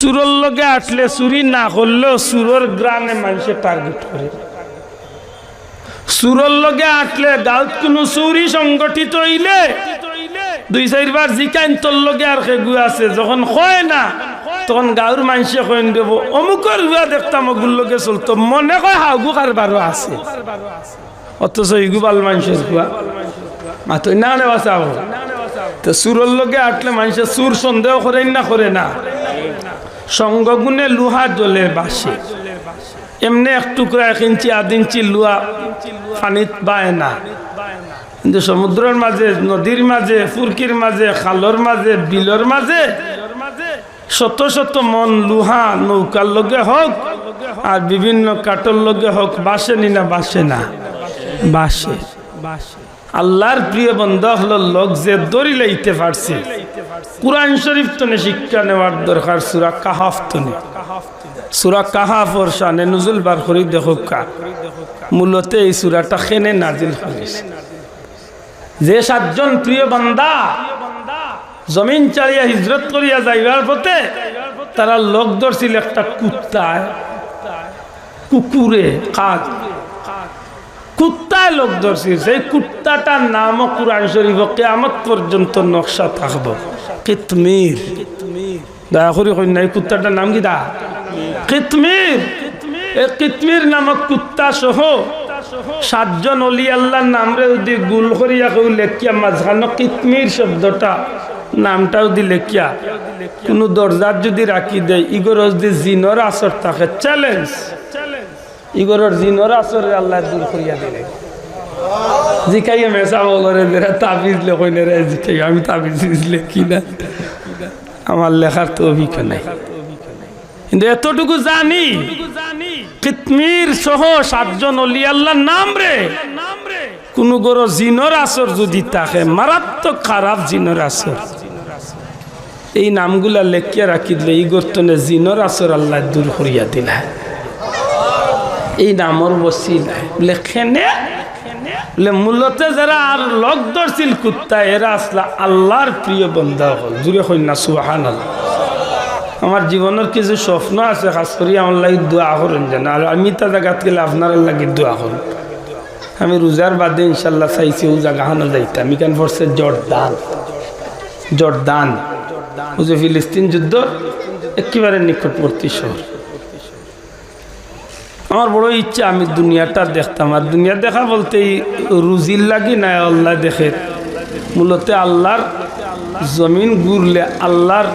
চুরোর লগে আসলে চুরি না করলেও চুরোর গ্রামে মানুষের টার্গেট করে। চুরোর লগে আসলে গাঁত কোনো চুরি সংগঠিত হইলে দুই চারবার জিকাইন তোর লগে আর খেগু আছে, যখন হয় না তখন গাঁর মানুষে কইন দেব অমুকের গুয়া দেখতাম ওগুর লগে চলতো, মনে কয় হাগু কারবারও আছে, অথচ ইগুবাল মানুষের গুয়া মাথা না নেওয়া চাও। তো চুরোর লগে আসলে মানুষের চুর সন্দেহ করেন না, করে না সঙ্গগুণে লোহা জলে বাসে, এমনি এক টুকরা 1 ইঞ্চি 1.5 ইঞ্চি লোহা পানিত বায় না, কিন্তু সমুদ্রের মাঝে, নদীর মাঝে, ফুরকির মাঝে, খালর মাঝে, বিলর মাঝে শত শত মন লোহা নৌকার লগে হোক আর বিভিন্ন কাঠর লগে হোক বাসে নি না, বাসে না, বাসে। আল্লাহর প্রিয় বান্দা হলো লোক যে দড়ি লাইতে পারছে। কুরআন শরীফ তনে শিক্ষা নেওয়ার দরকার। সূরা কাহাফ তনে, সূরা কাহাফর শানে নুজুল বার করি দেখো কা মূলত এই সূরাটা কেনে নাজিল হয়েছে। যে 7 জন প্রিয় বান্দা জমিন ছাড়িয়া হিজরত করিয়া যাইবার পথে তারা লোক ধরছিল একটা কুত্তায়, কুকুরে, কাক কুত্তায় লোক ধরছিল। সেই কুত্তাটার নামও কুরআন শরীফ কিয়ামত পর্যন্ত নকশা থাকব, কিতমির। দয়া করে কই না এই কুত্তাটার নাম কি? দা কিতমির। এই কিতমির নামক কুত্তা সহ 7 জন ওলি আল্লাহর নামরে যদি গুল করিয়া কেউ লেখিয়া মাঝখানে কিতমির শব্দটা নামটাও দি লেখিয়া কোনো দরজার যদি রাখি দেয়, ইগর যদি জিনর আসর থাকে, চ্যালেঞ্জ ইগরের জিনর আসরে আল্লাহ দূর করিয়া দিলে। জিকাইয়া মেসা বলরে যারা তাবিজ লেখই না রে, জিকাই আমি তাবিজ লেখি না, আমার লেখার তো অভিজ্ঞতা নাই, কিন্তু এতটুকু জানি কিতমির সহ 7 জন ওলি আল্লাহর নাম রে কোন গরো জিনর আসর যদি থাকে, মারাত্মক খারাপ জিনর আসর, এই নামগুলা লেখিয়া রাখি দিলে এই গর্তনে জিনর আসর আল্লাহ দূর করিয়া দিলা। এই নামর বসিলায় লেখেনে বলে মূলত যারা আর লোক ধরছিল কুত্তা, এরা আসলে আল্লাহর প্রিয় বান্দা হল। জুড়ে হই না সুবহানাল্লাহ। আমার জীবনের কিছু স্বপ্ন আছে, খাস করি আমার লাগি দোয়া করেন যেন, আর আমি তা জায়গাত গেলে আপনার লাগি দোয়া করুন। আমি রোজার বাদে ইনশাল্লাহ চাইছি ও জায়গাখানো যাইতাম। এখান পড়ছে জর্দান, জর্দান ও যে ফিলিস্তিন যুদ্ধ একেবারে নিকটবর্তী শহর। আমার বড় ইচ্ছা আমি দুনিয়াটা দেখতাম। আর দুনিয়া দেখা বলতে রুজির লাগি না, আল্লাহ দেখে। মূলত আল্লাহর জমিন ঘুরলে আল্লাহর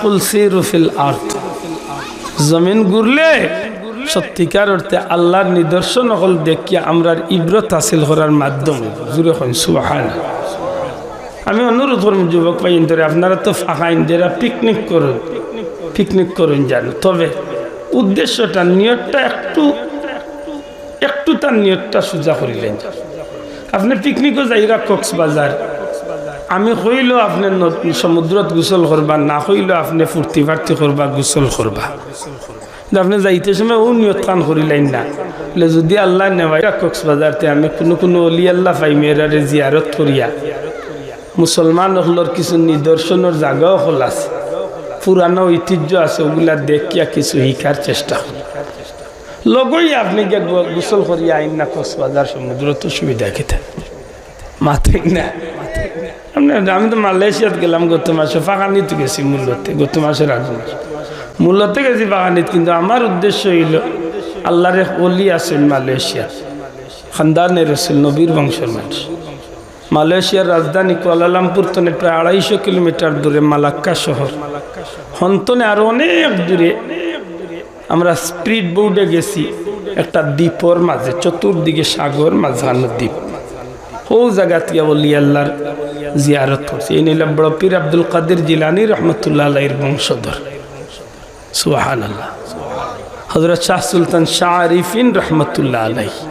কুলসিরুফিল আরদ, জমিন ঘুরলে সত্যিকার অর্থে আল্লাহর নিদর্শন হল দেখিয়া আমরা ইবরত হাসিল করার মাধ্যমে। জুড়ে হন সুবহানাল্লাহ। আমি অনুরোধ করব যুবক ভাই ধরে, আপনারা তো ফাঁকাইন, যারা পিকনিক করুন, পিকনিক করুন জানো, তবে উদ্দেশ্যটা নিয়তটা একটু তার নিয়তটা সোজা করিলেন। আপনি পিকনিকও যাইরা কক্সবাজার, আমি কইল আপনি সমুদ্রত গোসল করবা, না কইল আপনি ফুর্তি ফার্তি করবা, গোসল করবা। আপনি যাইতে সময় ও নিয়ত কান করিলেন না, যদি আল্লাহ নেওয়া কক্সবাজারতে আমি কোনো অলি আল্লাহ পাই মেয়েরারে জিয়ারত করিয়া মুসলমান হলর কিছু নিদর্শনের জায়গাও হল আছে, পুরানো ঐতিহ্য আছে, ওগুলা দেখিয়া কিছু শিকার চেষ্টা করি। লগই আপনি গিয়ে গোসল করিয়া আইন না কক্সবাজার সমুদ্র, তো সুবিধা খেতে মাথে না। আমি তো মালয়েশিয়াত গেলাম গত মাসে, ফাঁকানিত গেছি মূলতে, গত মাসের আগে মূলতে গেছি ফাঁকানিত। কিন্তু আমার উদ্দেশ্য হইল আল্লাহর এক ওলি আছেন মালয়েশিয়া, খানদানের রসুল, নবীর বংশের মানুষ। মালয়েশিয়ার রাজধানী কুয়ালালামপুর তনে প্রায় 250 কিলোমিটার দূরে মালাক্কা শহর, হন্তনে আরো অনেক দূরে আমরা স্পিড বোর্ডে গেছি একটা দ্বীপর মাঝে, চতুর্দিকে সাগর, মাঝখানে দ্বীপ। ও জায়গা থেকে বলি আল্লাহর জিয়ারত করছি। এই নিলাম বড় পীর আব্দুল কাদের জিলানী রহমতুল্লাহ আলাইহির বংশধর। সুবহানাল্লাহ। হযরত শাহ সুলতান শাহ আরিফিন রহমতুল্লাহ আলাইহি।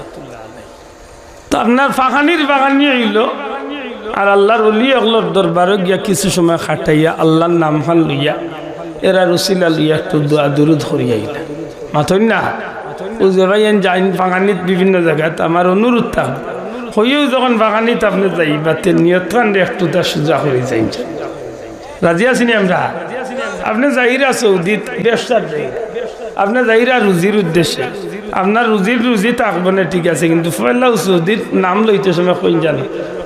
তো আপনার ফাঁকানির বাগানি হইল আর আল্লাহর ওলি আল্লাহর দরবারে গিয়া কিছু সময় খাটাইয়া আল্লাহর নাম খান লইয়া এরা রসিলা লইয়া একটু দোয়া দুরুদ করিয়াইলা মাথই না। ও যে ভাই যাইন ফাঁকানিত বিভিন্ন জায়গায়, আমার অনুরোধ থাকবে হইও যখন বাগানিত আপনি যাইবা তে নিয়ত একটু তার সোজা করে যাই। রাজি আছি নি আমরা? আপনি যাইরা সৌদিত ব্যবসার যাইরা, আপনি যাইরা রুজির উদ্দেশ্যে, আপনার রুজি থাকবো না ঠিক আছে, কিন্তু পয়লা সৌদির নাম লইতে সময় কই জানি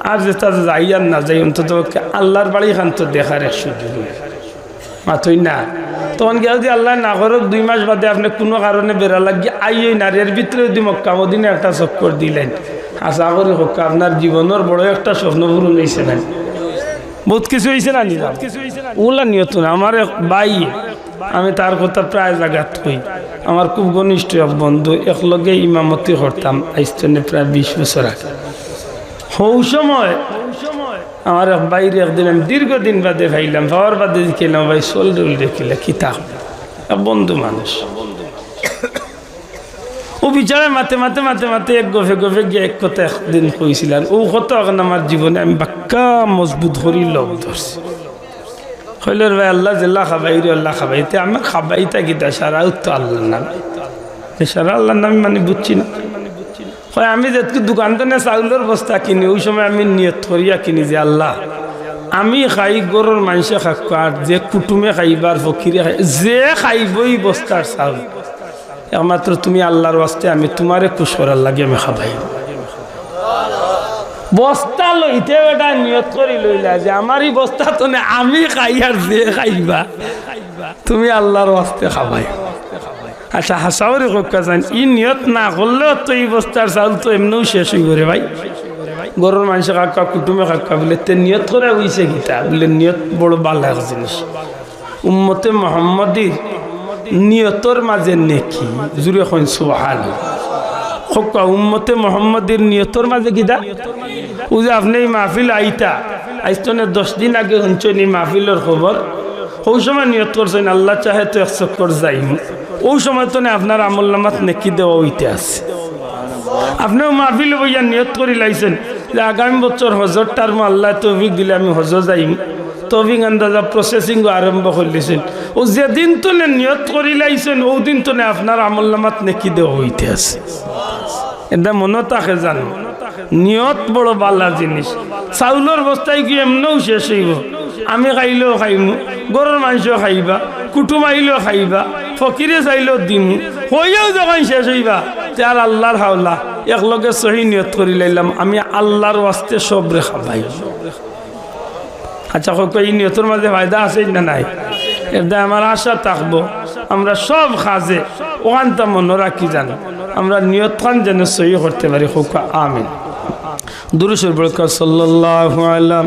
আর যেটা যাই আর না যাই অন্তত আল্লাহর বাড়ি খান তো দেখার এক সুযোগ মাথই না। তখন গিয়ে যদি আল্লাহ না করক 2 মাস বাদে আপনি কোনো কারণে বেড়া লাগিয়ে আইই না, এর ভিতরে যদি মক্কা মদিনা একটা চক্কর দিলেন, আশা করি হোক আপনার জীবনের বড় একটা স্বপ্ন পূরণ হয়েছে না, বহুত কিছু হয়েছে না নিলাম ওগুলা নিয়ত না। আমার এক ভাই, আমি তার কথা প্রায় জায়গাত কই, আমার খুব ঘনিষ্ঠ এক বন্ধু, একলগে ইমামতি করতাম আইস্তনে প্রায় 20 বছর আগে। হৌ সময় আমার এক বাইরে একদিন আমি দীর্ঘদিন বাদে ভাইলাম, ভাবার বাদে খেলাম ভাই সোল ডোল দেখিলে কিতাব বন্ধু মানুষ, ও বিচারে মাতে মাতে মাতে মাতে এক গফে গফে গিয়ে এক কথা একদিন কইছিলেন, ও কত এখন আমার জীবনে আমি বাক্কা মজবুত করি লগ ধরছি। হইলের ভাই আল্লাহ জেল্লা খাবাই রে আল্লাহ খাবাইতে আমার খাবাইতা গীতা সারা তো আল্লাহর নাম, সারা আল্লাহর নাম মানে বুঝছি না। হয় আমি যেহেতু দোকান থেকে চাউলের বস্তা কিনি, ওই সময় আমি নিয়ত করিয়া কিনি যে আল্লাহ আমি খাই গরুর মানুষে খাক, আর যে কুটুমে খাইবার ফকিরে খাই, যে খাইবই বস্তার চাউল একমাত্র তুমি আল্লাহর ওয়াস্তে আমি তোমারে খুশ করার লাগে আমি খাবাই। বস্তা লইতে বেটা নিয়ত করি লইলা যে আমার এই বস্তা তো আমি খাই, আর যে খাইবা তুমি আল্লাহর ওয়াস্তে খাবাই। আচ্ছা হাসাওয়ারি কক্কা যান, ই নিয়ত না করলেও তো এই বস্তার চাউল তো এমনিও শেষ হয়ে করে ভাই, গরুর মানুষে কাকা কুটুমে কাকা বলে তে নিয়ত করে হইছে গীতা বলে নিয়ত বড় বালা জিনিস। উম্মতে মুহাম্মাদির নিয়তর মাঝে নেকি জুড়ে কইন সুবহানাল্লাহ। কক্কা উম্মতে মুহাম্মাদির নিয়তর মাঝে গীতা ও যে আপনি এই মাহফিল আইতা আইস্তনে 10 দিন আগে শুনছেন এই মাহফিলের খবর, ওই সময় নিয়ত করছেন আল্লাহ চাহে তো 1 চক্কর যাইম, ওই সময় তো আপনার আমল নামাত নেকি দেওয়া হইতে আছে। আপনিও মাহফিল বইয়া নিয়ত করে লাইছেন যে আগামী বছর হজর টার্ম আল্লাহ তৌফিক দিলে আমি হজ যাইম, তৌফিক আন্দাজা প্রসেসিং আরম্ভ করলেছেন, ও যেদিন তো নিয়ত করে লাইছেন ওই দিন তো আপনার আমল নামাত নেকি দেওয়া হইতে আছে। এটা মনে থাকে জানো, নিয়ত বড় বালা জিনিস। চাউলের বস্তায় কি এমনও শেষ হইব, আমি খাইলেও খাইমু, গরুর মাংসও খাইবা, কুটুম আইলেও খাইবা, ফকিরে চাইলেও দিমু, হইয়াও যখন শেষ হইবা তার আল্লাহর হাওলা একলগে সহি নিয়ত করি লাইলাম আমি আল্লাহর ওয়াস্তে সবরে খাবাই। আচ্ছা এই নিয়তের মাঝে ফায়দা আছে না নাই? এটা আমার আশা থাকবো আমরা সব কাজে ওখানটা মনে রাখি জানো, আমরা নিয়ত খান যেন সহি করতে পারি। হোকা আমিন। দুরূদ বরকত সাল্লাল্লাহু আলা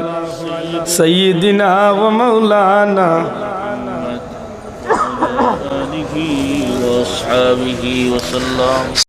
সাইয়্যিদিনা ওয়া মাওলানা আলিহি ওয়া আসহাবিহি ওয়া সাল্লাম।